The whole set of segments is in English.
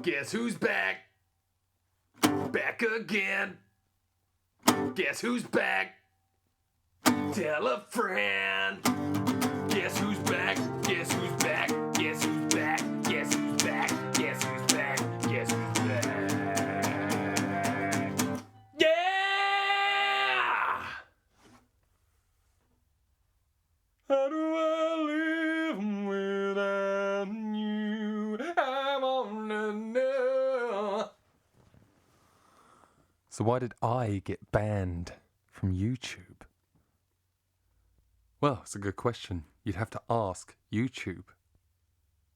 Guess who's back? Back again. Guess who's back? Tell a friend. Guess who's back? Guess who's back? Guess who's back? Guess who's back? Guess who's back? Guess who's back? Yeah! How do I live without you? I wanna know. So why did I get banned from YouTube? Well, it's a good question. You'd have to ask YouTube.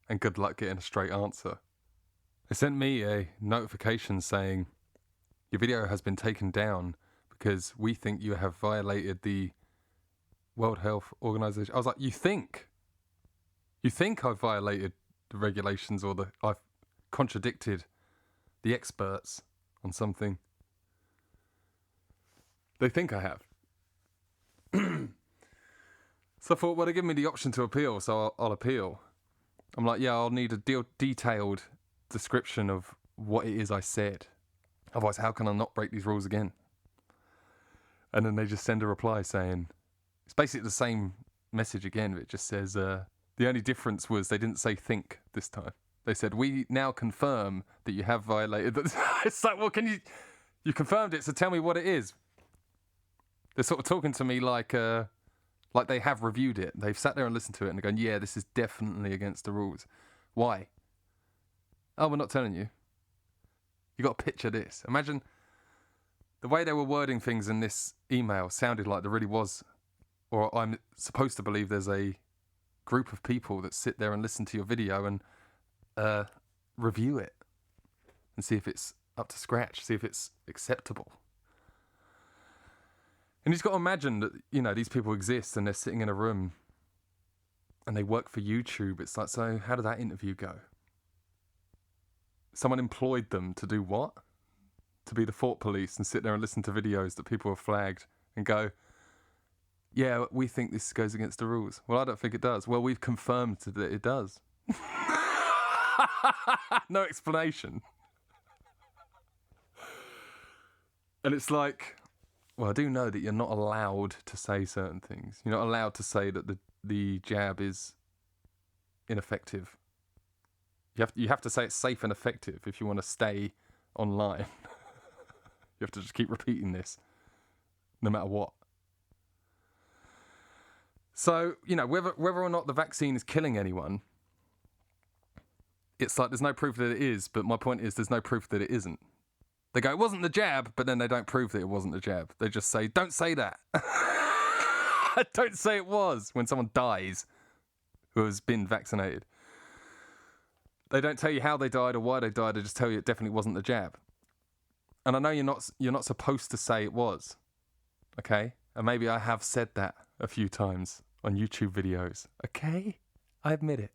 And good luck getting a straight answer. They sent me a notification saying, your video has been taken down because we think you have violated the World Health Organization. I was like, you think? You think I've violated the regulations or I've contradicted the experts on something? They think I have. So I thought, well, they give me the option to appeal, so I'll appeal. I'm like, yeah, I'll need a detailed description of what it is I said. Otherwise, how can I not break these rules again? And then they just send a reply saying, it's basically the same message again, but it just says, the only difference was they didn't say think this time. They said, we now confirm that you have violated. It's like, well, you confirmed it, so tell me what it is. They're sort of talking to me like they have reviewed it. They've sat there and listened to it and they're going, yeah, this is definitely against the rules. Why? Oh, we're not telling you. You got to picture this. Imagine the way they were wording things in this email sounded like there really was, or I'm supposed to believe there's a group of people that sit there and listen to your video and review it and see if it's up to scratch, see if it's acceptable. And you've got to imagine that, you know, these people exist and they're sitting in a room and they work for YouTube. It's like, so how did that interview go? Someone employed them to do what? To be the thought police and sit there and listen to videos that people have flagged and go, yeah, we think this goes against the rules. Well, I don't think it does. Well, we've confirmed that it does. No explanation. And it's like, well, I do know that you're not allowed to say certain things. You're not allowed to say that the jab is ineffective. You have to say it's safe and effective if you want to stay online. You have to just keep repeating this, no matter what. So, you know, whether or not the vaccine is killing anyone, it's like there's no proof that it is, but my point is there's no proof that it isn't. They go, it wasn't the jab, but then they don't prove that it wasn't the jab. They just say, don't say that. Don't say it was when someone dies who has been vaccinated. They don't tell you how they died or why they died. They just tell you it definitely wasn't the jab. And I know you're not supposed to say it was, okay? And maybe I have said that a few times on YouTube videos, okay? I admit it.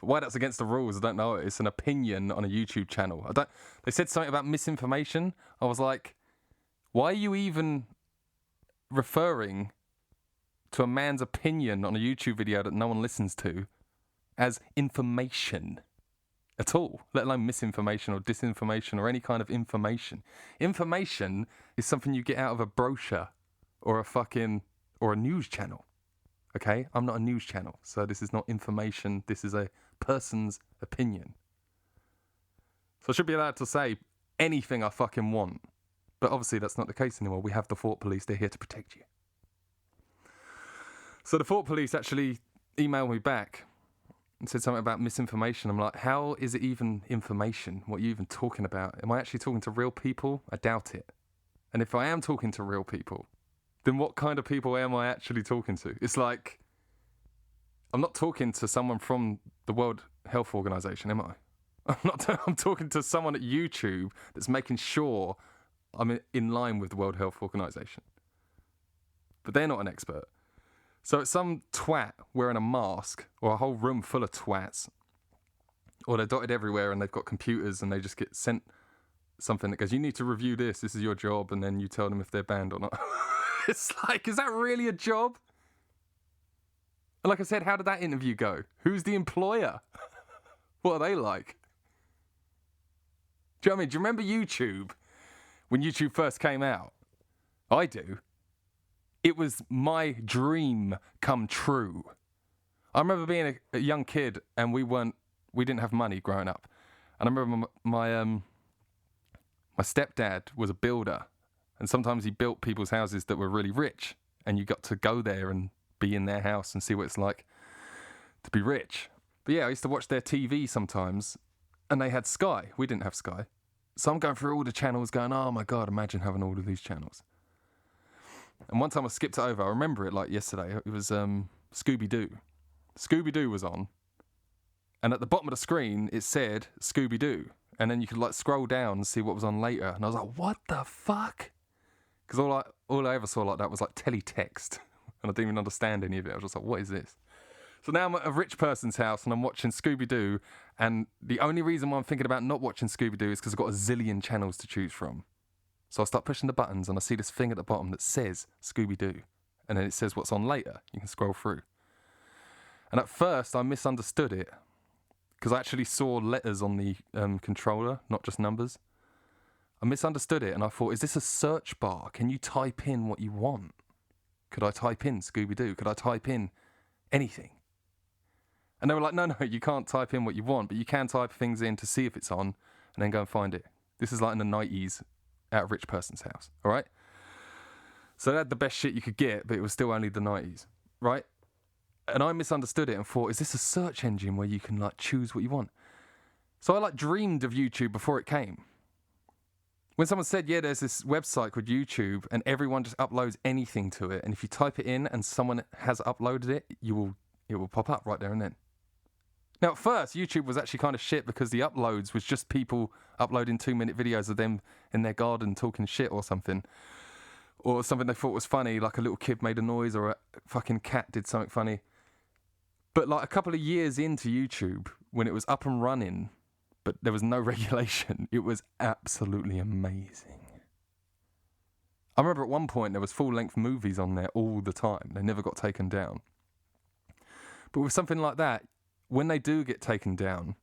But why that's against the rules, I don't know. It's an opinion on a YouTube channel. They said something about misinformation. I was like, why are you even referring to a man's opinion on a YouTube video that no one listens to as information at all, let alone misinformation or disinformation or any kind of information? Information is something you get out of a brochure or a news channel. Okay? I'm not a news channel, so this is not information. This is a person's opinion. So I should be allowed to say anything I fucking want. But obviously that's not the case anymore. We have the thought police. They're here to protect you. So the thought police actually emailed me back and said something about misinformation. I'm like, how is it even information? What are you even talking about? Am I actually talking to real people? I doubt it. And if I am talking to real people, then what kind of people am I actually talking to? It's like, I'm not talking to someone from the World Health Organization, am I? I'm talking to someone at YouTube that's making sure I'm in line with the World Health Organization. But they're not an expert. So it's some twat wearing a mask, or a whole room full of twats, or they're dotted everywhere and they've got computers and they just get sent something that goes, you need to review this is your job, and then you tell them if they're banned or not. It's like, is that really a job? And like I said, how did that interview go? Who's the employer? What are they like? Do you know what I mean? Do you remember YouTube when YouTube first came out? I do. It was my dream come true. I remember being a young kid and we didn't have money growing up. And I remember my stepdad was a builder, and sometimes he built people's houses that were really rich, and you got to go there and be in their house and see what it's like to be rich. But yeah, I used to watch their TV sometimes, and they had Sky. We didn't have Sky. So I'm going through all the channels going, oh my God, imagine having all of these channels. And one time I skipped it over. I remember it like yesterday. It was Scooby-Doo. Scooby-Doo was on. And at the bottom of the screen, it said Scooby-Doo. And then you could like scroll down and see what was on later. And I was like, what the fuck? Because all I ever saw like that was like teletext. And I didn't even understand any of it. I was just like, what is this? So now I'm at a rich person's house and I'm watching Scooby-Doo. And the only reason why I'm thinking about not watching Scooby-Doo is because I've got a zillion channels to choose from. So I start pushing the buttons and I see this thing at the bottom that says Scooby-Doo. And then it says what's on later. You can scroll through. And at first I misunderstood it because I actually saw letters on the controller, not just numbers. I misunderstood it and I thought, is this a search bar? Can you type in what you want? Could I type in Scooby-Doo? Could I type in anything? And they were like, no, you can't type in what you want, but you can type things in to see if it's on and then go and find it. This is like in the 90s at a rich person's house, all right? So they had the best shit you could get, but it was still only the 90s, right? And I misunderstood it and thought, is this a search engine where you can like choose what you want? So I like dreamed of YouTube before it came. When someone said, yeah, there's this website called YouTube and everyone just uploads anything to it. And if you type it in and someone has uploaded it, it will pop up right there and then. Now, at first, YouTube was actually kind of shit because the uploads was just people uploading 2-minute videos of them in their garden talking shit or something. Or something they thought was funny, like a little kid made a noise or a fucking cat did something funny. But like a couple of years into YouTube, when it was up and running, but there was no regulation, it was absolutely amazing. I remember at one point there was full-length movies on there all the time. They never got taken down. But with something like that, when they do get taken down,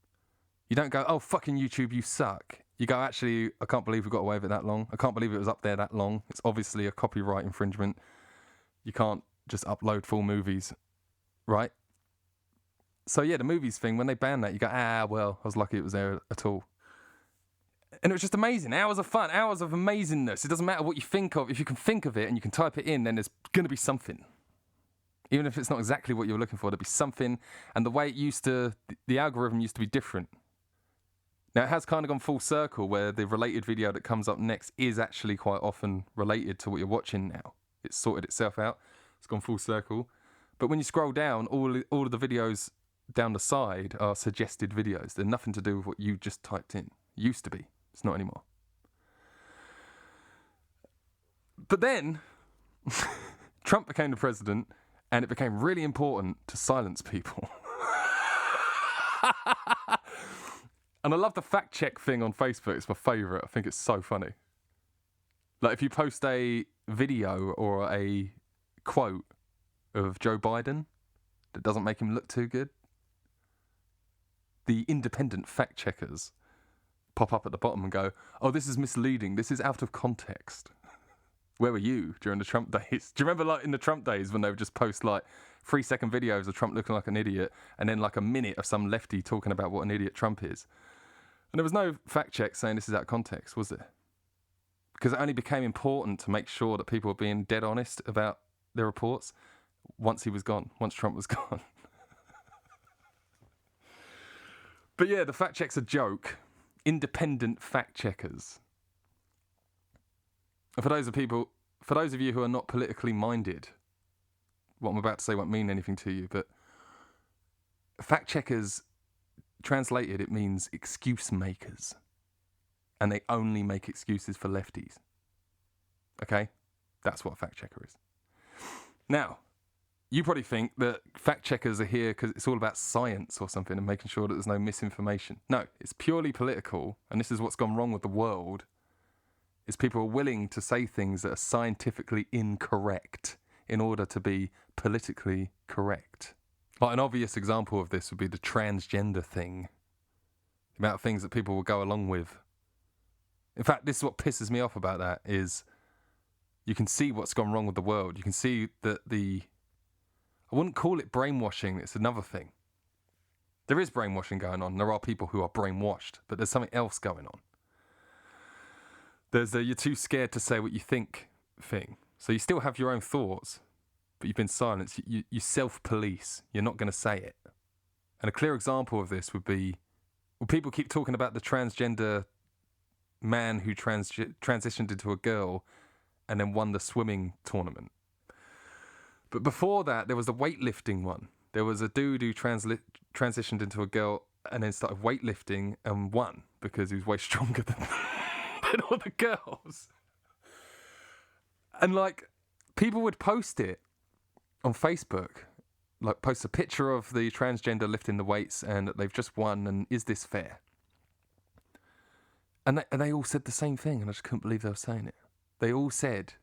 you don't go, oh, fucking YouTube, you suck. You go, actually, I can't believe we got away with it that long. I can't believe it was up there that long. It's obviously a copyright infringement. You can't just upload full movies, right? So yeah, the movies thing, when they banned that, you go, well, I was lucky it was there at all. And it was just amazing. Hours of fun, hours of amazingness. It doesn't matter what you think of. If you can think of it and you can type it in, then there's going to be something. Even if it's not exactly what you're looking for, there'll be something. And the way it used to, the algorithm used to be different. Now, it has kind of gone full circle where the related video that comes up next is actually quite often related to what you're watching now. It's sorted itself out. It's gone full circle. But when you scroll down, all of the videos down the side are suggested videos. They're nothing to do with what you just typed in. Used to be. It's not anymore. But then, Trump became the president, and it became really important to silence people. And I love the fact check thing on Facebook. It's my favourite. I think it's so funny. Like if you post a video or a quote of Joe Biden that doesn't make him look too good, the independent fact checkers pop up at the bottom and go, oh, this is misleading. This is out of context. Where were you during the Trump days? Do you remember like in the Trump days when they would just post like 3-second videos of Trump looking like an idiot and then like a minute of some lefty talking about what an idiot Trump is? And there was no fact check saying this is out of context, was there? Because it only became important to make sure that people were being dead honest about their reports once he was gone, once Trump was gone. But yeah, the fact check's a joke. Independent fact checkers. And for those of you who are not politically minded, what I'm about to say won't mean anything to you, but fact checkers, translated, it means excuse makers. And they only make excuses for lefties. Okay? That's what a fact checker is. Now, you probably think that fact checkers are here because it's all about science or something and making sure that there's no misinformation. No, it's purely political, and this is what's gone wrong with the world, is people are willing to say things that are scientifically incorrect in order to be politically correct. Like an obvious example of this would be the transgender thing. The amount of things that people will go along with In fact, this is what pisses me off about that is you can see what's gone wrong with the world. You can see that I wouldn't call it brainwashing. It's another thing. There is brainwashing going on. There are people who are brainwashed, but there's something else going on. There's a you're too scared to say what you think thing. So you still have your own thoughts, but you've been silenced. You self-police. You're not going to say it. And a clear example of this would be, well, people keep talking about the transgender man who transitioned into a girl and then won the swimming tournament. But before that, there was the weightlifting one. There was a dude who transitioned into a girl and then started weightlifting and won because he was way stronger than all the girls. And like, people would post it on Facebook, like post a picture of the transgender lifting the weights and that they've just won and is this fair? And they all said the same thing and I just couldn't believe they were saying it. They all said,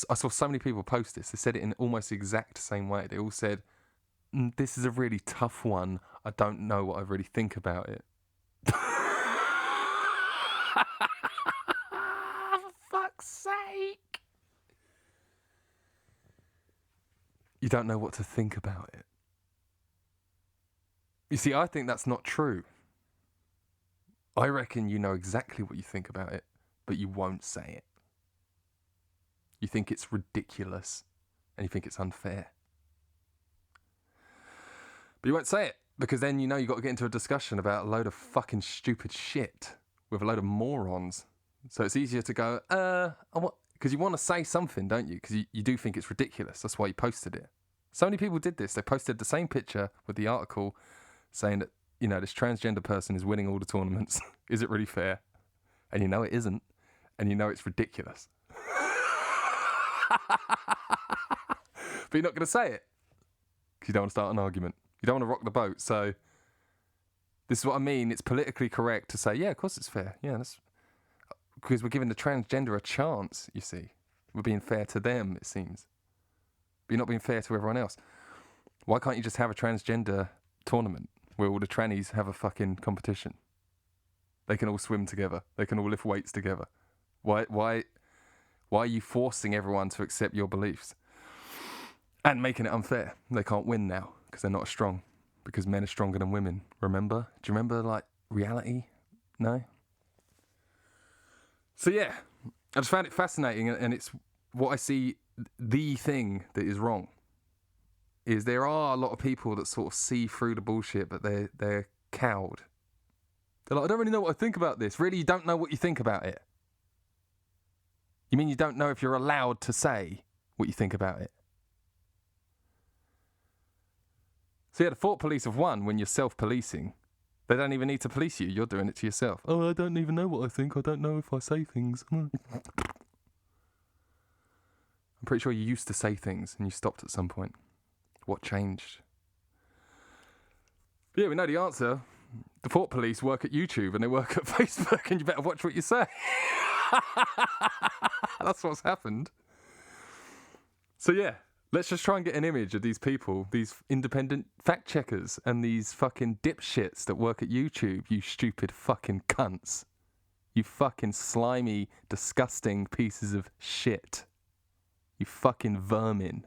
I saw so many people post this, they said it in almost the exact same way. They all said, this is a really tough one. I don't know what I really think about it. For fuck's sake. You don't know what to think about it. You see, I think that's not true. I reckon you know exactly what you think about it, but you won't say it. You think it's ridiculous and you think it's unfair. But you won't say it because then you know you've got to get into a discussion about a load of fucking stupid shit with a load of morons. So it's easier to go, because you want to say something, don't you? Because you do think it's ridiculous. That's why you posted it. So many people did this. They posted the same picture with the article saying that, you know, this transgender person is winning all the tournaments. Is it really fair? And you know it isn't. And you know it's ridiculous. But you're not going to say it because you don't want to start an argument. You don't want to rock the boat. So this is what I mean. It's politically correct to say, yeah, of course it's fair. Yeah, that's because we're giving the transgender a chance, you see. We're being fair to them, it seems. But you're not being fair to everyone else. Why can't you just have a transgender tournament where all the trannies have a fucking competition? They can all swim together. They can all lift weights together. Why are you forcing everyone to accept your beliefs? And making it unfair. They can't win now because they're not as strong. Because men are stronger than women. Remember? Do you remember, like, reality? No? So, yeah. I just found it fascinating. And it's what I see, the thing that is wrong. Is there are a lot of people that sort of see through the bullshit, but they're cowed. They're like, I don't really know what I think about this. Really, you don't know what you think about it? You mean you don't know if you're allowed to say what you think about it? So yeah, the thought police have won when you're self-policing. They don't even need to police you. You're doing it to yourself. Oh, I don't even know what I think. I don't know if I say things. I'm pretty sure you used to say things and you stopped at some point. What changed? But yeah, we know the answer. The thought police work at YouTube and they work at Facebook and you better watch what you say. That's what's happened. So yeah, let's just try and get an image of these people, these independent fact checkers and these fucking dipshits that work at YouTube, you stupid fucking cunts. You fucking slimy, disgusting pieces of shit. You fucking vermin.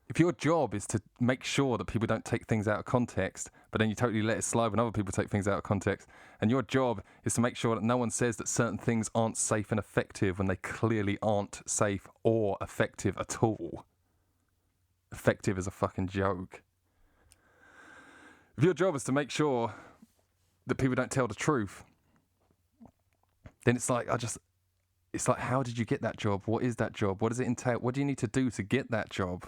If your job is to make sure that people don't take things out of context, but then you totally let it slide when other people take things out of context, and your job is to make sure that no one says that certain things aren't safe and effective when they clearly aren't safe or effective at all. Effective is a fucking joke. If your job is to make sure that people don't tell the truth, then it's like, it's like, how did you get that job? What is that job? What does it entail? What do you need to do to get that job?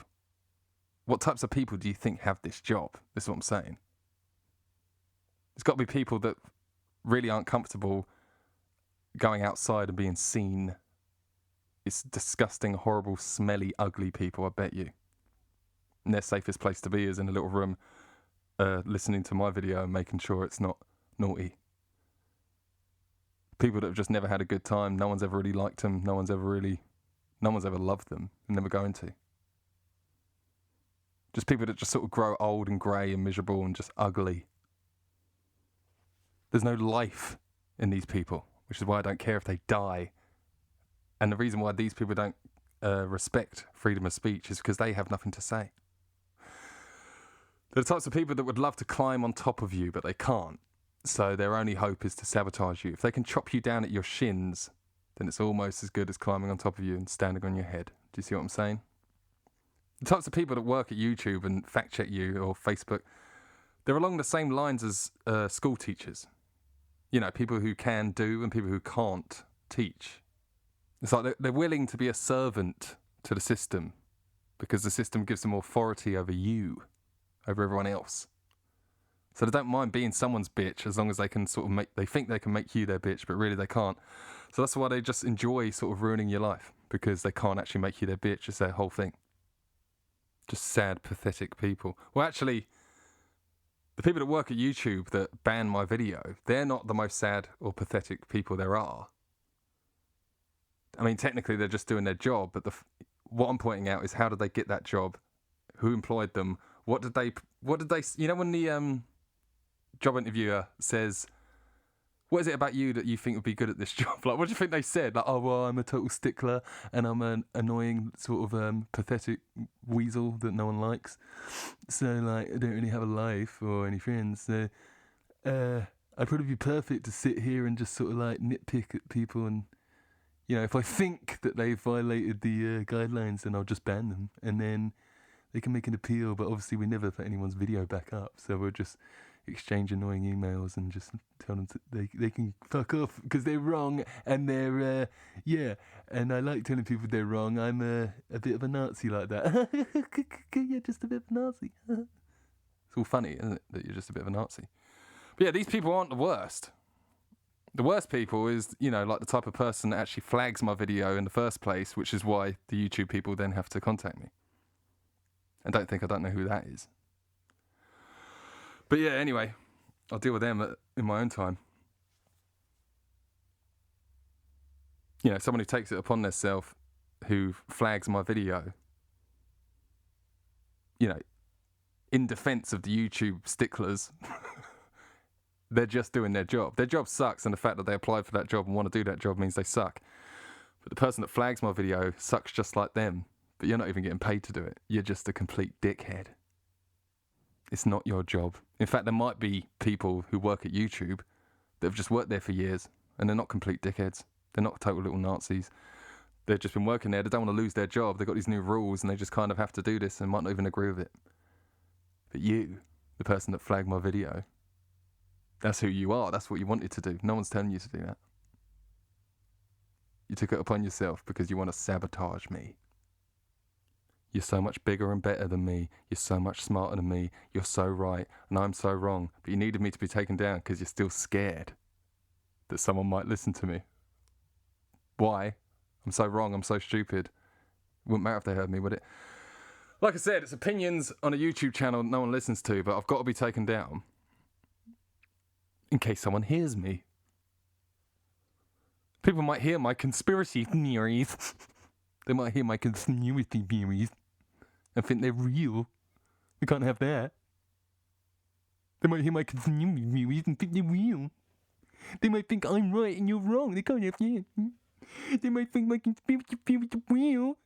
What types of people do you think have this job? This is what I'm saying. It's got to be people that really aren't comfortable going outside and being seen. It's disgusting, horrible, smelly, ugly people, I bet you. And their safest place to be is in a little room listening to my video and making sure it's not naughty. People that have just never had a good time. No one's ever really liked them. No one's ever loved them. And never going to. Just people that just sort of grow old and grey and miserable and just ugly. There's no life in these people. which is why I don't care if they die. And the reason why these people don't respect freedom of speech is because they have nothing to say. They're the types of people that would love to climb on top of you, but they can't. So their only hope is to sabotage you. If they can chop you down at your shins, then it's almost as good as climbing on top of you and standing on your head. Do you see what I'm saying? The types of people that work at YouTube and fact check you or Facebook, they're along the same lines as school teachers. You know, people who can do and people who can't teach. It's like they're willing to be a servant to the system because the system gives them authority over you, over everyone else. So they don't mind being someone's bitch as long as they can sort of they think they can make you their bitch, but really they can't. So that's why they just enjoy sort of ruining your life, because they can't actually make you their bitch. It's their whole thing. Just sad, pathetic people. Well, actually, the people that work at YouTube that ban my video, they're not the most sad or pathetic people there are. I mean, technically they're just doing their job, but what I'm pointing out is how did they get that job? Who employed them? What did they, you know, when the job interviewer says, what is it about you that you think would be good at this job? Like, what do you think they said? Like, oh, well, I'm a total stickler and I'm an annoying sort of pathetic weasel that no one likes. So, like, I don't really have a life or any friends. So, I'd probably be perfect to sit here and just sort of like nitpick at people. And, you know, if I think that they've violated the guidelines, then I'll just ban them. And then they can make an appeal, but obviously we never put anyone's video back up. So we'll just exchange annoying emails and just tell them they can fuck off because they're wrong and they're and I like telling people they're wrong. I'm a bit of a Nazi like that. You're just a bit of a Nazi. It's all funny, isn't it, that you're just a bit of a Nazi? But yeah, these people aren't the worst. The worst people is, you know, like the type of person that actually flags my video in the first place, which is why the YouTube people then have to contact me. And don't think I don't know who that is. But yeah, anyway, I'll deal with them in my own time. You know, someone who takes it upon themselves, who flags my video, you know, in defense of the YouTube sticklers, they're just doing their job. Their job sucks, and the fact that they applied for that job and want to do that job means they suck. But the person that flags my video sucks just like them, but you're not even getting paid to do it. You're just a complete dickhead. It's not your job. In fact, there might be people who work at YouTube that have just worked there for years and they're not complete dickheads. They're not total little Nazis. They've just been working there. They don't want to lose their job. They've got these new rules and they just kind of have to do this and might not even agree with it. But you, the person that flagged my video, that's who you are. That's what you wanted to do. No one's telling you to do that. You took it upon yourself because you want to sabotage me. You're so much bigger and better than me. You're so much smarter than me. You're so right, and I'm so wrong. But you needed me to be taken down because you're still scared that someone might listen to me. Why? I'm so wrong. I'm so stupid. It wouldn't matter if they heard me, would it? Like I said, it's opinions on a YouTube channel that no one listens to, but I've got to be taken down in case someone hears me. People might hear my conspiracy theories. They might hear my conspiracy theories and think they're real. We can't have that. They might hear my conspiracy theories and think they're real. They might think I'm right and you're wrong. They can't have that. They might think my conspiracy theories are real.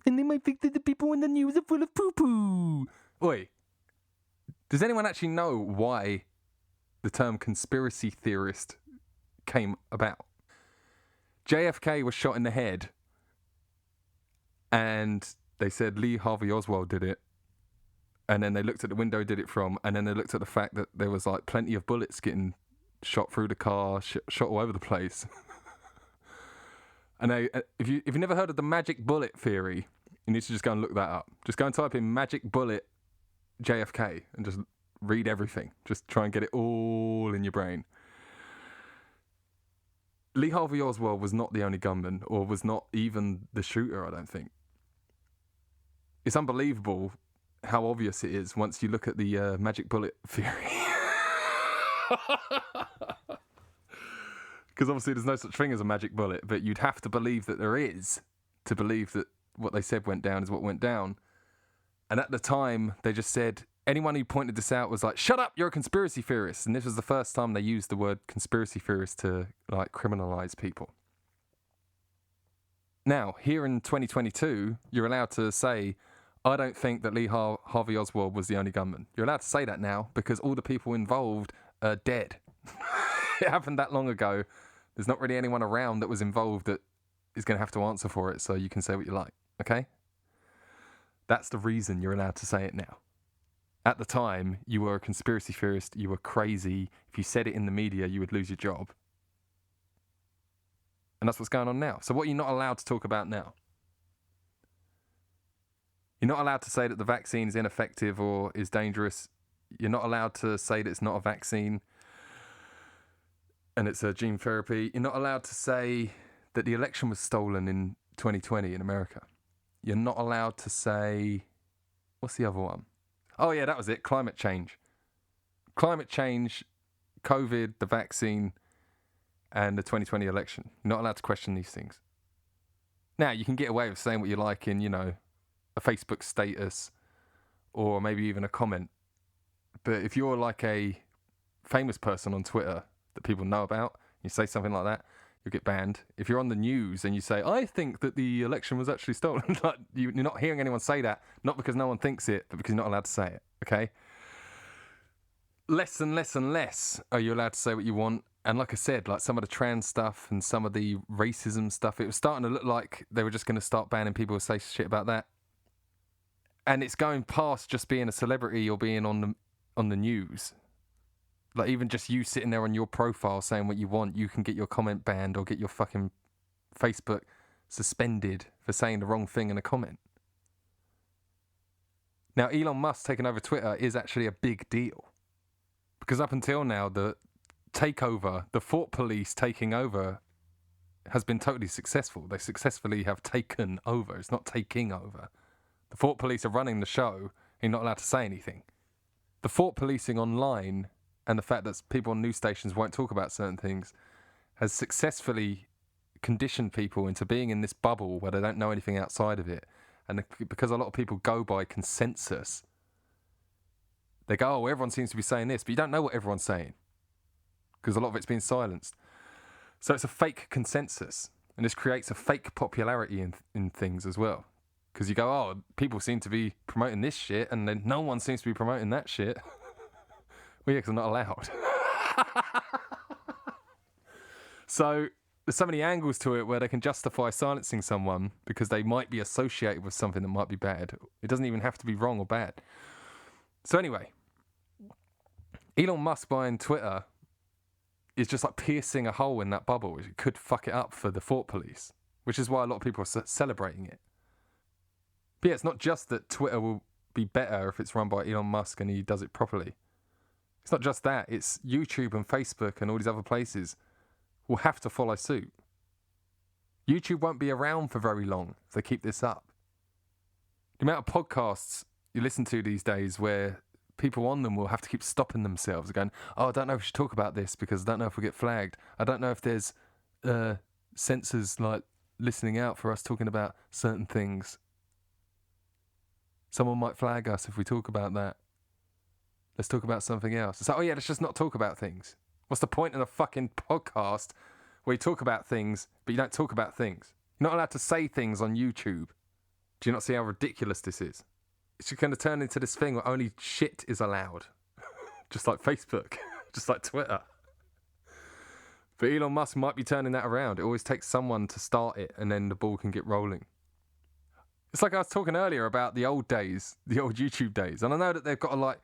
And they might think that the people on the news are full of poo-poo. Oi. Does anyone actually know why the term conspiracy theorist came about? JFK was shot in the head. And they said Lee Harvey Oswald did it. And then they looked at the window he did it from. And then they looked at the fact that there was like plenty of bullets getting shot through the car, shot all over the place. And if you've never heard of the magic bullet theory, you need to just go and look that up. Just go and type in magic bullet JFK and just read everything. Just try and get it all in your brain. Lee Harvey Oswald was not the only gunman, or was not even the shooter, I don't think. It's unbelievable how obvious it is once you look at the magic bullet theory. Because obviously there's no such thing as a magic bullet, but you'd have to believe that there is to believe that what they said went down is what went down. And at the time, they just said anyone who pointed this out was like, shut up, you're a conspiracy theorist. And this was the first time they used the word conspiracy theorist to like criminalize people. Now, here in 2022, you're allowed to say, I don't think that Lee Harvey Oswald was the only gunman. You're allowed to say that now because all the people involved are dead. It happened that long ago. There's not really anyone around that was involved that is going to have to answer for it, so you can say what you like, okay? That's the reason you're allowed to say it now. At the time, you were a conspiracy theorist, you were crazy. If you said it in the media, you would lose your job. And that's what's going on now. So what are you not allowed to talk about now? You're not allowed to say that the vaccine is ineffective or is dangerous. You're not allowed to say that it's not a vaccine and it's a gene therapy. You're not allowed to say that the election was stolen in 2020 in America. You're not allowed to say... What's the other one? Oh, yeah, that was it. Climate change. Climate change, COVID, the vaccine, and the 2020 election. You're not allowed to question these things. Now, you can get away with saying what you like in, a Facebook status or maybe even a comment. But if you're like a famous person on Twitter that people know about, you say something like that, you'll get banned. If you're on the news and you say, I think that the election was actually stolen, like, you're not hearing anyone say that, not because no one thinks it, but because you're not allowed to say it, okay? Less and less and less are you allowed to say what you want. And like I said, like some of the trans stuff and some of the racism stuff, it was starting to look like they were just going to start banning people who say shit about that. And it's going past just being a celebrity or being on the news. Like even just you sitting there on your profile saying what you want, you can get your comment banned or get your fucking Facebook suspended for saying the wrong thing in a comment. Now, Elon Musk taking over Twitter is actually a big deal. Because up until now, the takeover, the thought police taking over has been totally successful. They successfully have taken over. It's not taking over. The thought police are running the show, and you're not allowed to say anything. The thought policing online and the fact that people on news stations won't talk about certain things has successfully conditioned people into being in this bubble where they don't know anything outside of it. And because a lot of people go by consensus, they go, oh, everyone seems to be saying this, but you don't know what everyone's saying because a lot of it's been silenced. So it's a fake consensus, and this creates a fake popularity in things as well. Because you go, oh, people seem to be promoting this shit, and then no one seems to be promoting that shit. Well, yeah, because I'm not allowed. So there's so many angles to it where they can justify silencing someone because they might be associated with something that might be bad. It doesn't even have to be wrong or bad. So anyway, Elon Musk buying Twitter is just like piercing a hole in that bubble. It could fuck it up for the thought police, which is why a lot of people are celebrating it. But yeah, it's not just that Twitter will be better if it's run by Elon Musk and he does it properly. It's not just that. It's YouTube and Facebook and all these other places will have to follow suit. YouTube won't be around for very long if they keep this up. The amount of podcasts you listen to these days where people on them will have to keep stopping themselves and going, oh, I don't know if we should talk about this because I don't know if we'll get flagged. I don't know if there's censors like listening out for us talking about certain things. Someone might flag us if we talk about that. Let's talk about something else. It's like, oh yeah, let's just not talk about things. What's the point in a fucking podcast where you talk about things, but you don't talk about things? You're not allowed to say things on YouTube. Do you not see how ridiculous this is? It's going to turn into this thing where only shit is allowed. Just like Facebook. Just like Twitter. But Elon Musk might be turning that around. It always takes someone to start it, and then the ball can get rolling. It's like I was talking earlier about the old days, the old YouTube days. And I know that they've got to like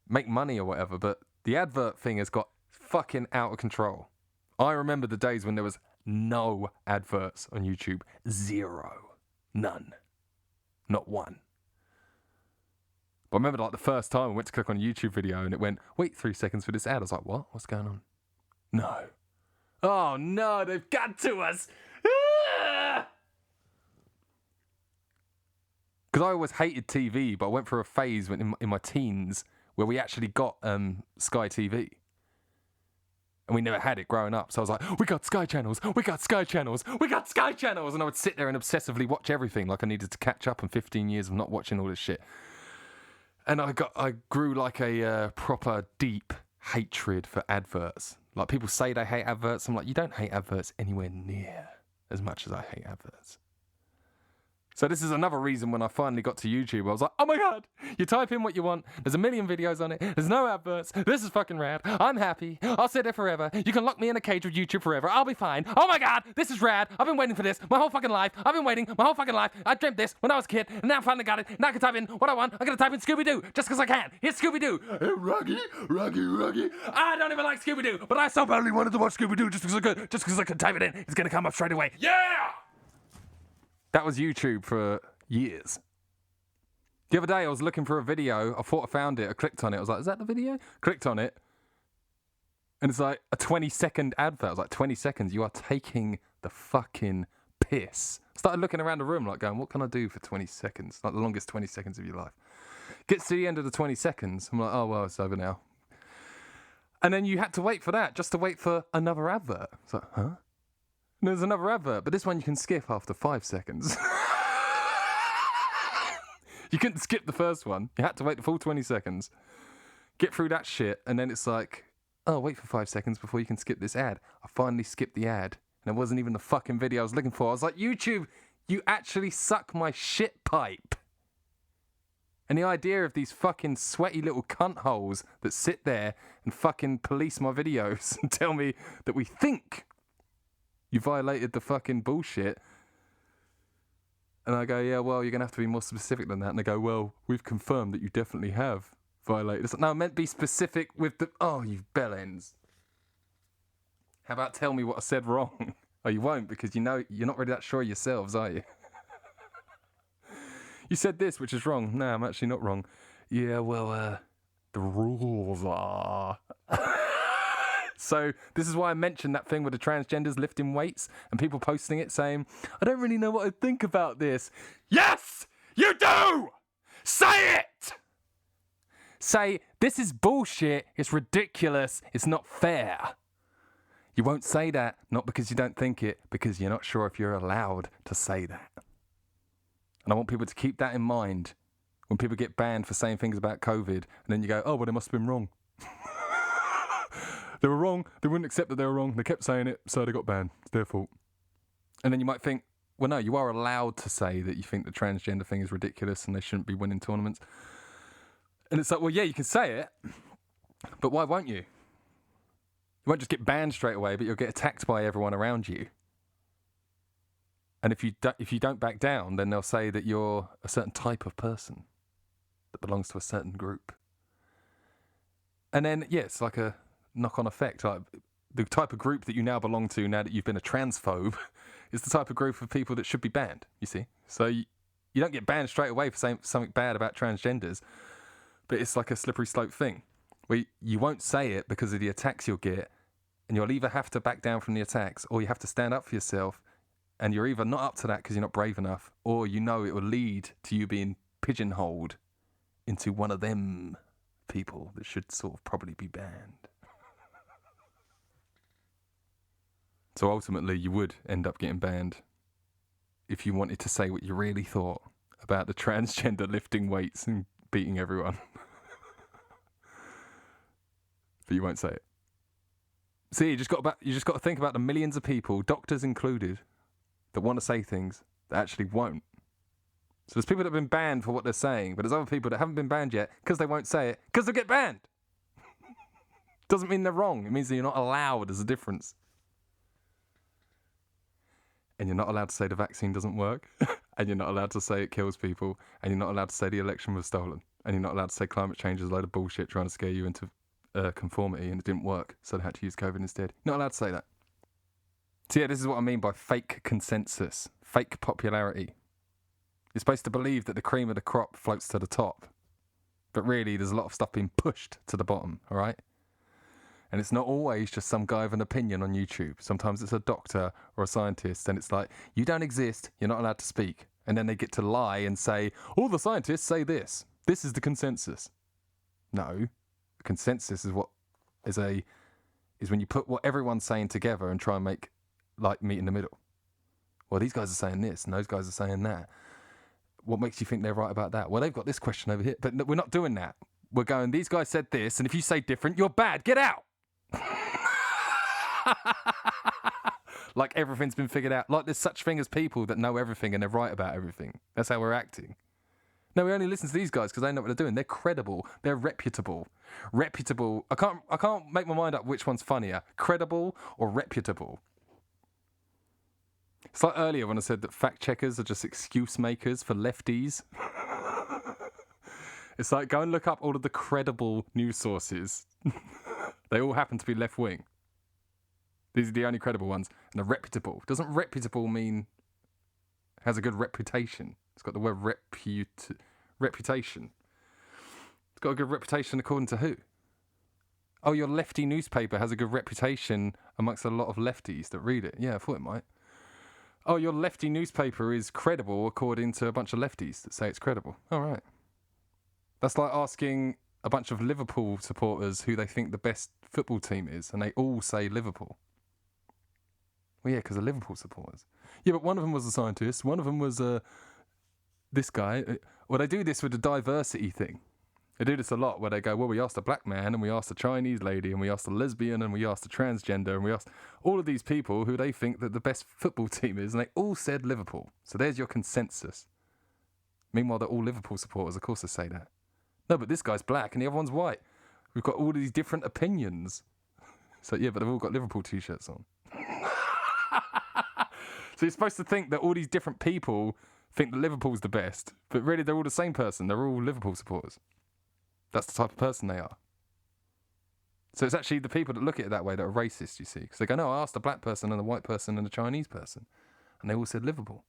make money or whatever, but the advert thing has got fucking out of control. I remember the days when there was no adverts on YouTube. Zero. None. Not one. But I remember like the first time I went to click on a YouTube video and it went, wait 3 seconds for this ad. I was like, what? What's going on? No. Oh no, they've got to us. Because I always hated TV, but I went through a phase when in my teens where we actually got Sky TV. And we never had it growing up. So I was like, we got Sky channels, we got Sky channels, we got Sky channels. And I would sit there and obsessively watch everything like I needed to catch up on 15 years of not watching all this shit. And I grew like a proper deep hatred for adverts. Like, people say they hate adverts. I'm like, you don't hate adverts anywhere near as much as I hate adverts. So this is another reason when I finally got to YouTube, I was like, oh my God, you type in what you want. There's a million videos on it. There's no adverts. This is fucking rad. I'm happy. I'll sit there forever. You can lock me in a cage with YouTube forever. I'll be fine. Oh my God, this is rad. I've been waiting for this my whole fucking life. I've been waiting my whole fucking life. I dreamt this when I was a kid, and now I finally got it. Now I can type in what I want. I'm going to type in Scooby-Doo just because I can. Here's Scooby-Doo. Hey, Ruggy. I don't even like Scooby-Doo, but I so badly wanted to watch Scooby-Doo just because I could type it in. It's going to come up straight away. Yeah! That was YouTube for years. The other day I was looking for a video. I thought I found it. I clicked on it. I was like, is that the video? Clicked on it. And it's like a 20-second advert. I was like, 20 seconds? You are taking the fucking piss. Started looking around the room like going, what can I do for 20 seconds? Like the longest 20 seconds of your life. Gets to the end of the 20 seconds. I'm like, oh, well, it's over now. And then you had to wait for that just to wait for another advert. It's like, huh? And there's another advert. But this one you can skip after 5 seconds. You couldn't skip the first one. You had to wait the full 20 seconds, get through that shit, and then it's like, oh, wait for 5 seconds before you can skip this ad. I finally skipped the ad, and it wasn't even the fucking video I was looking for. I was like, YouTube, you actually suck my shit pipe. And the idea of these fucking sweaty little cunt holes that sit there and fucking police my videos and tell me that we think you violated the fucking bullshit. And I go, yeah, well, you're going to have to be more specific than that. And they go, well, we've confirmed that you definitely have violated. It's like, no, I meant be specific with the... Oh, you bellends. How about tell me what I said wrong? Oh, you won't, because you know you're not really that sure yourselves, are you? You said this, which is wrong. No, I'm actually not wrong. Yeah, well, the rules are... So this is why I mentioned that thing with the transgenders lifting weights and people posting it saying, I don't really know what I think about this. Yes, you do! Say it! Say, this is bullshit, it's ridiculous, it's not fair. You won't say that, not because you don't think it, because you're not sure if you're allowed to say that. And I want people to keep that in mind when people get banned for saying things about COVID, and then you go, oh, well, they must have been wrong. They were wrong. They wouldn't accept that they were wrong. They kept saying it, so they got banned. It's their fault. And then you might think, well, no, you are allowed to say that you think the transgender thing is ridiculous and they shouldn't be winning tournaments. And it's like, well, yeah, you can say it, but why won't you? You won't just get banned straight away, but you'll get attacked by everyone around you. And if you don't back down, then they'll say that you're a certain type of person that belongs to a certain group. And then, yeah, it's like a knock-on effect. Like, the type of group that you now belong to, now that you've been a transphobe, is the type of group of people that should be banned, you see. So you don't get banned straight away for saying something bad about transgenders, but it's like a slippery slope thing, where you won't say it because of the attacks you'll get, and you'll either have to back down from the attacks, or you have to stand up for yourself, and you're either not up to that because you're not brave enough, or you know it will lead to you being pigeonholed into one of them people that should sort of probably be banned. So ultimately, you would end up getting banned if you wanted to say what you really thought about the transgender lifting weights and beating everyone. But you won't say it. See, you just got to think about the millions of people, doctors included, that want to say things that actually won't. So there's people that have been banned for what they're saying, but there's other people that haven't been banned yet because they won't say it, because they'll get banned. Doesn't mean they're wrong. It means that you're not allowed. There's a difference. And you're not allowed to say the vaccine doesn't work, and you're not allowed to say it kills people, and you're not allowed to say the election was stolen, and you're not allowed to say climate change is a load of bullshit trying to scare you into conformity and it didn't work, so they had to use COVID instead. You're not allowed to say that. So yeah, this is what I mean by fake consensus, fake popularity. You're supposed to believe that the cream of the crop floats to the top, but really there's a lot of stuff being pushed to the bottom, all right? And it's not always just some guy with an opinion on YouTube. Sometimes it's a doctor or a scientist, and it's like, you don't exist, you're not allowed to speak. And then they get to lie and say, all the scientists say this. This is the consensus. No, the consensus is when you put what everyone's saying together and try and meet in the middle. Well, these guys are saying this, and those guys are saying that. what makes you think they're right about that? Well, they've got this question over here. But we're not doing that. We're going, these guys said this, and if you say different, you're bad. Get out. Like everything's been figured out. Like there's such thing as people that know everything and they're right about everything. That's how we're acting. No, we only listen to these guys because they know what they're doing. They're credible. They're reputable. Reputable. I can't make my mind up which one's funnier. Credible or reputable. It's like earlier when I said that fact checkers are just excuse makers for lefties. It's like go and look up all of the credible news sources. They all happen to be left wing. These are the only credible ones. And the reputable. Doesn't reputable mean has a good reputation? It's got the word reputation. It's got a good reputation according to who? Oh, your lefty newspaper has a good reputation amongst a lot of lefties that read it. Yeah, I thought it might. Oh, your lefty newspaper is credible according to a bunch of lefties that say it's credible. All right. That's like asking a bunch of Liverpool supporters who they think the best football team is, and they all say Liverpool. Well, yeah, because they're Liverpool supporters. Yeah, but one of them was a scientist. One of them was this guy. Well, they do this with the diversity thing. They do this a lot where they go, well, we asked a black man and we asked a Chinese lady and we asked a lesbian and we asked a transgender and we asked all of these people who they think that the best football team is, and they all said Liverpool. So there's your consensus. Meanwhile, they're all Liverpool supporters. Of course they say that. No, but this guy's black and the other one's white. We've got all of these different opinions. So yeah, but they've all got Liverpool t-shirts on. So you're supposed to think that all these different people think that Liverpool's the best, but really they're all the same person. They're all Liverpool supporters. That's the type of person they are. So it's actually the people that look at it that way that are racist, you see. Because they go, no, I asked a black person and a white person and a Chinese person. And they all said Liverpool.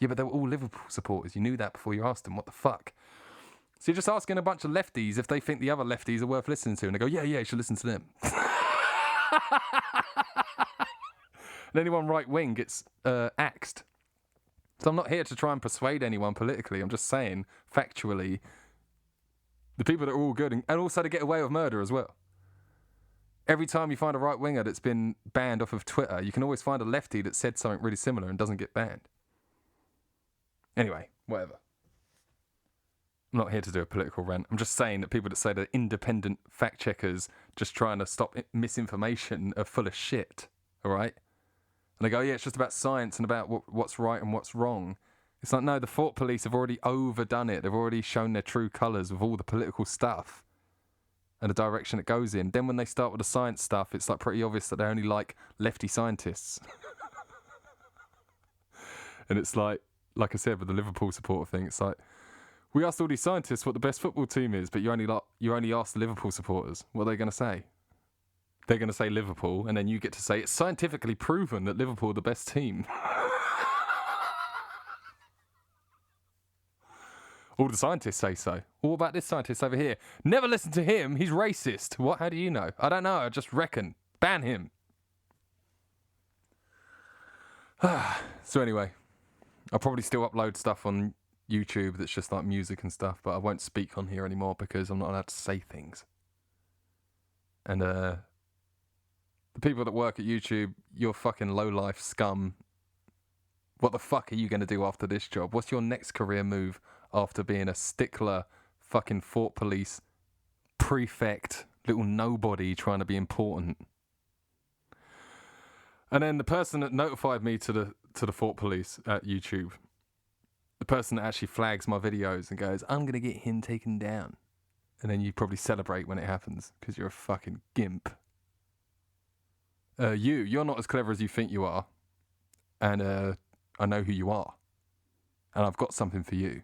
Yeah, but they were all Liverpool supporters. You knew that before you asked them. What the fuck? So you're just asking a bunch of lefties if they think the other lefties are worth listening to. And they go, yeah, you should listen to them. And anyone right-wing gets axed. So I'm not here to try and persuade anyone politically. I'm just saying, factually, the people that are all good, and also to get away with murder as well. Every time you find a right-winger that's been banned off of Twitter, you can always find a lefty that said something really similar and doesn't get banned. Anyway, whatever. I'm not here to do a political rant. I'm just saying that people that say they're independent fact-checkers just trying to stop misinformation are full of shit, all right? And they go, yeah, it's just about science and about what's right and what's wrong. It's like, no, the thought police have already overdone it. They've already shown their true colours with all the political stuff and the direction it goes in. Then when they start with the science stuff, it's like pretty obvious that they only like lefty scientists. And it's like I said, with the Liverpool supporter thing, it's like, we asked all these scientists what the best football team is, but you only asked the Liverpool supporters. What are they going to say? They're going to say Liverpool, and then you get to say it's scientifically proven that Liverpool are the best team. All the scientists say so. What about this scientist over here? Never listen to him. He's racist. What? How do you know? I don't know. I just reckon. Ban him. So anyway, I'll probably still upload stuff on YouTube that's just like music and stuff, but I won't speak on here anymore because I'm not allowed to say things. And the people that work at YouTube, you're fucking low-life scum. What the fuck are you going to do after this job? What's your next career move after being a stickler, fucking thought police, prefect, little nobody trying to be important? And then the person that notified me to the thought police at YouTube, the person that actually flags my videos and goes, I'm going to get him taken down. And then you probably celebrate when it happens because you're a fucking gimp. You're not as clever as you think you are. And I know who you are. And I've got something for you.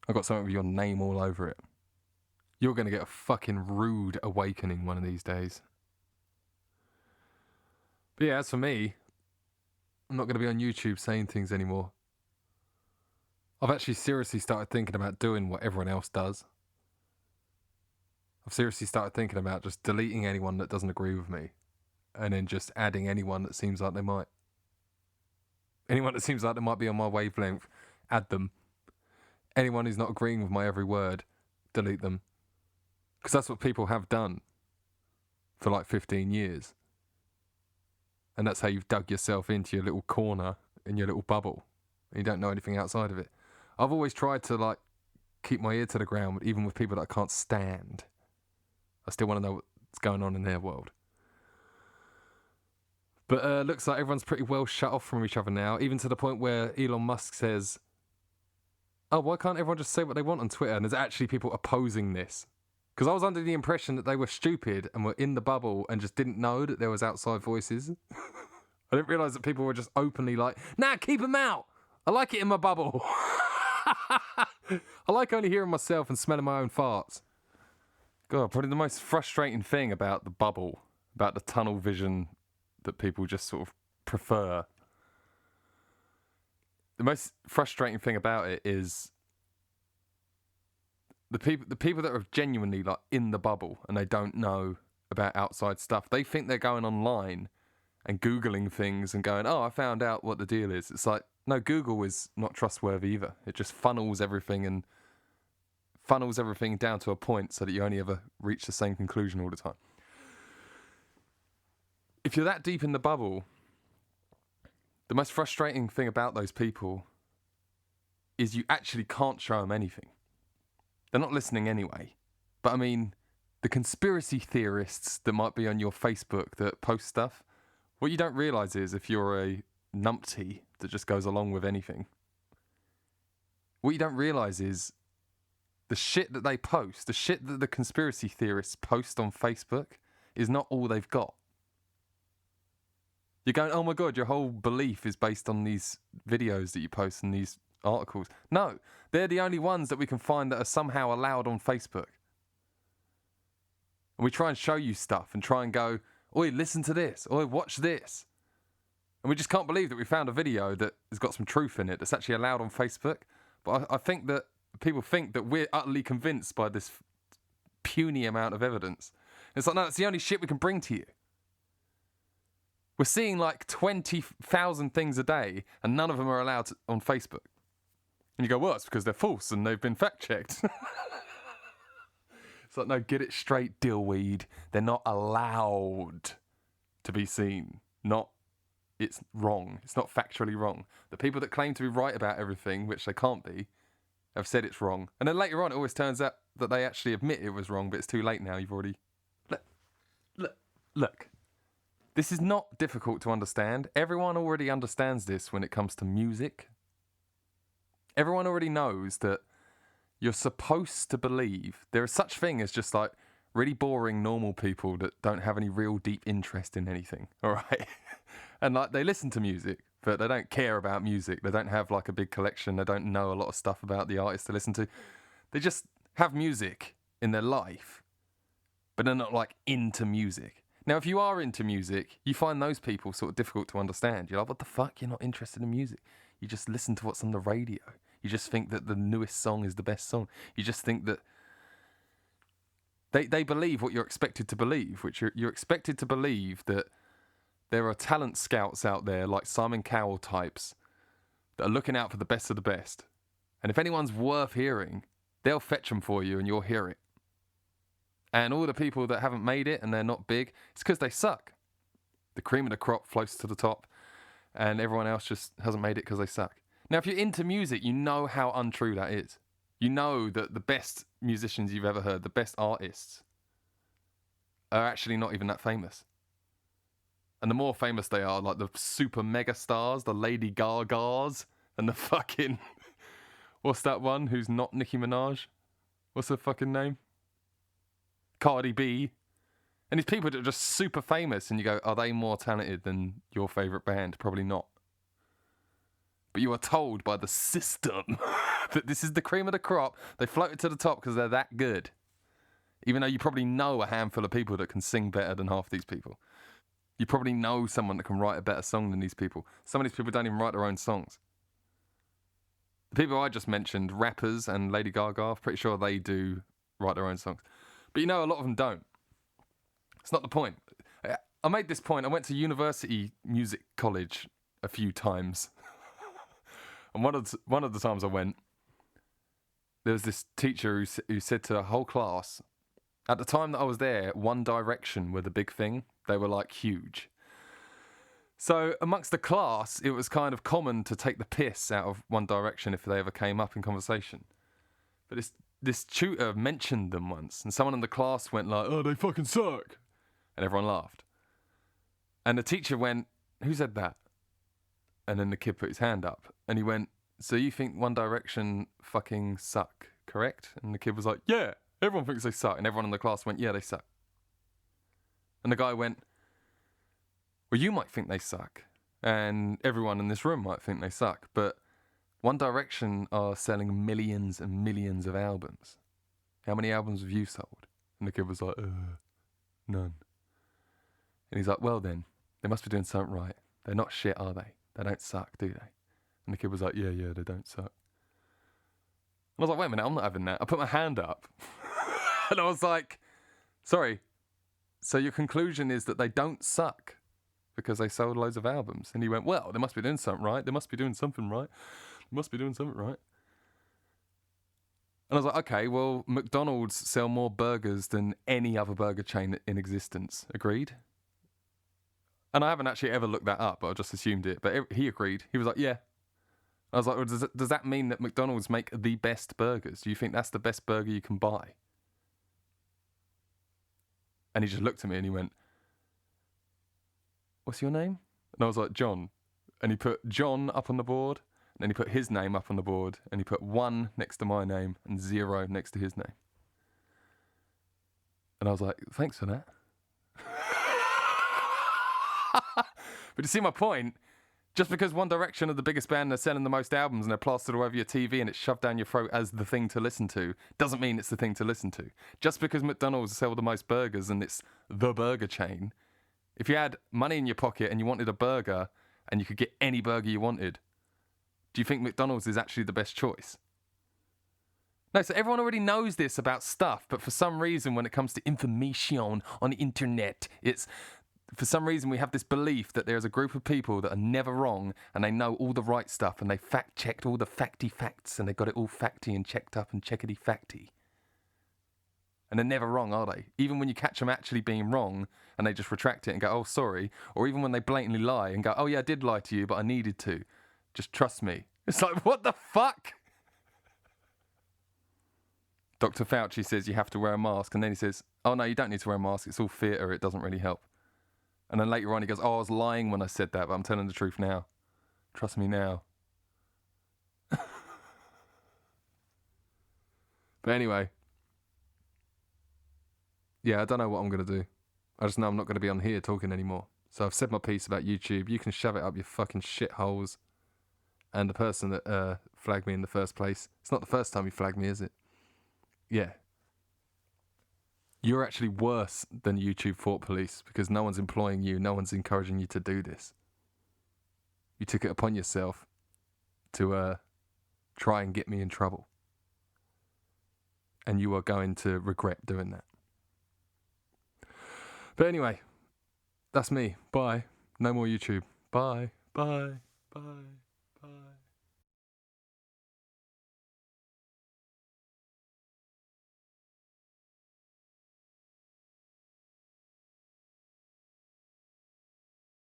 I've got something with your name all over it. You're going to get a fucking rude awakening one of these days. But yeah, as for me, I'm not going to be on YouTube saying things anymore. I've actually seriously started thinking about doing what everyone else does. I've seriously started thinking about just deleting anyone that doesn't agree with me. And then just adding anyone that seems like they might. Anyone that seems like they might be on my wavelength, add them. Anyone who's not agreeing with my every word, delete them. Because that's what people have done for like 15 years. And that's how you've dug yourself into your little corner in your little bubble. and you don't know anything outside of it. I've always tried to like keep my ear to the ground, even with people that I can't stand. I still want to know what's going on in their world. But looks like everyone's pretty well shut off from each other now, even to the point where Elon Musk says, oh, why can't everyone just say what they want on Twitter? And there's actually people opposing this. Because I was under the impression that they were stupid and were in the bubble and just didn't know that there was outside voices. I didn't realise that people were just openly like, nah, keep them out. I like it in my bubble. I like only hearing myself and smelling my own farts. God, probably the most frustrating thing about the bubble, about the tunnel vision that people just sort of prefer. The most frustrating thing about it is the people that are genuinely like in the bubble and they don't know about outside stuff. They think they're going online and Googling things and going, oh, I found out what the deal is. It's like, no, Google is not trustworthy either. It just funnels everything down to a point so that you only ever reach the same conclusion all the time. If you're that deep in the bubble, the most frustrating thing about those people is you actually can't show them anything. They're not listening anyway. But I mean, the conspiracy theorists that might be on your Facebook that post stuff, what you don't realise is if you're a numpty that just goes along with anything, what you don't realise is the shit that they post, the shit that the conspiracy theorists post on Facebook is not all they've got. You're going, oh my God, your whole belief is based on these videos that you post and these articles. No, they're the only ones that we can find that are somehow allowed on Facebook. And we try and show you stuff and try and go, oi, listen to this, oi, watch this. And we just can't believe that we found a video that has got some truth in it that's actually allowed on Facebook. But I think that people think that we're utterly convinced by this puny amount of evidence. It's like, no, that's the only shit we can bring to you. We're seeing like 20,000 things a day and none of them are allowed on Facebook. And you go, well, it's because they're false and they've been fact-checked. It's like, no, get it straight, dillweed. They're not allowed to be seen. It's wrong. It's not factually wrong. The people that claim to be right about everything, which they can't be, have said it's wrong. And then later on, it always turns out that they actually admit it was wrong, but it's too late now. You've already... Look. This is not difficult to understand. Everyone already understands this when it comes to music. Everyone already knows that you're supposed to believe there is such thing as just like really boring normal people that don't have any real deep interest in anything, all right? And like they listen to music, but they don't care about music. They don't have like a big collection. They don't know a lot of stuff about the artists they listen to. They just have music in their life, but they're not like into music. Now, if you are into music, you find those people sort of difficult to understand. You're like, what the fuck? You're not interested in music. You just listen to what's on the radio. You just think that the newest song is the best song. You just think that they believe what you're expected to believe, which you're expected to believe that there are talent scouts out there like Simon Cowell types that are looking out for the best of the best. And if anyone's worth hearing, they'll fetch them for you and you'll hear it. And all the people that haven't made it and they're not big, it's because they suck. The cream of the crop floats to the top and everyone else just hasn't made it because they suck. Now, if you're into music, you know how untrue that is. You know that the best musicians you've ever heard, the best artists, are actually not even that famous. And the more famous they are, like the super mega stars, the Lady Gagas, and the fucking... What's that one who's not Nicki Minaj? What's her fucking name? Cardi B, and these people that are just super famous, and you go, are they more talented than your favourite band? Probably not. But you are told by the system that this is the cream of the crop. They floated to the top because they're that good. Even though you probably know a handful of people that can sing better than half these people. You probably know someone that can write a better song than these people. Some of these people don't even write their own songs. The people I just mentioned, rappers and Lady Gaga, I'm pretty sure they do write their own songs. But you know, a lot of them don't. It's not the point. I made this point. I went to university music college a few times. And one of the times I went, there was this teacher who said to a whole class, at the time that I was there, One Direction were the big thing. They were like huge. So amongst the class, it was kind of common to take the piss out of One Direction if they ever came up in conversation. But this tutor mentioned them once, and someone in the class went like, "Oh, they fucking suck," and everyone laughed. And the teacher went, "Who said that?" And then the kid put his hand up, and he went, "So you think One Direction fucking suck, correct?" And the kid was like, "Yeah, everyone thinks they suck." And everyone in the class went, "Yeah, they suck." And the guy went, "Well, you might think they suck, and everyone in this room might think they suck, but One Direction are selling millions and millions of albums. How many albums have you sold?" And the kid was like, "None." And he's like, "Well then, they must be doing something right. They're not shit, are they? They don't suck, do they?" And the kid was like, yeah, they don't suck." And I was like, "Wait a minute, I'm not having that." I put my hand up. And I was like, "Sorry, so your conclusion is that they don't suck because they sold loads of albums?" And he went, "Well, they must be doing something right. They must be doing something right. They must be doing something right." And I was like, "Okay, well, McDonald's sell more burgers than any other burger chain in existence. Agreed?" And I haven't actually ever looked that up, but I just assumed it. But he agreed. He was like, "Yeah." I was like, "Well, does that mean that McDonald's make the best burgers? Do you think that's the best burger you can buy?" And he just looked at me and he went, "What's your name?" And I was like, "John." And he put John up on the board, and then he put his name up on the board, and he put 1 next to my name and 0 next to his name. And I was like, "Thanks for that." But you see my point? Just because One Direction are the biggest band and they're selling the most albums and they're plastered all over your TV and it's shoved down your throat as the thing to listen to, doesn't mean it's the thing to listen to. Just because McDonald's sell the most burgers and it's the burger chain, if you had money in your pocket and you wanted a burger and you could get any burger you wanted, do you think McDonald's is actually the best choice? No, so everyone already knows this about stuff, but for some reason when it comes to information on the internet, for some reason we have this belief that there's a group of people that are never wrong and they know all the right stuff and they fact-checked all the facty facts and they got it all facty and checked up and checkity-facty. And they're never wrong, are they? Even when you catch them actually being wrong and they just retract it and go, "Oh, sorry," or even when they blatantly lie and go, "Oh yeah, I did lie to you, but I needed to. Just trust me." It's like, what the fuck? Dr. Fauci says you have to wear a mask, and then he says, "Oh no, you don't need to wear a mask. It's all theatre. It doesn't really help." And then later on he goes, "Oh, I was lying when I said that, but I'm telling the truth now. Trust me now." But anyway. Yeah, I don't know what I'm going to do. I just know I'm not going to be on here talking anymore. So I've said my piece about YouTube. You can shove it up your fucking shitholes. And the person that flagged me in the first place, it's not the first time you flagged me, is it? Yeah. You're actually worse than YouTube Thought Police because no one's employing you, no one's encouraging you to do this. You took it upon yourself to try and get me in trouble. And you are going to regret doing that. But anyway, that's me. Bye. No more YouTube. Bye. Bye. Bye. Bye.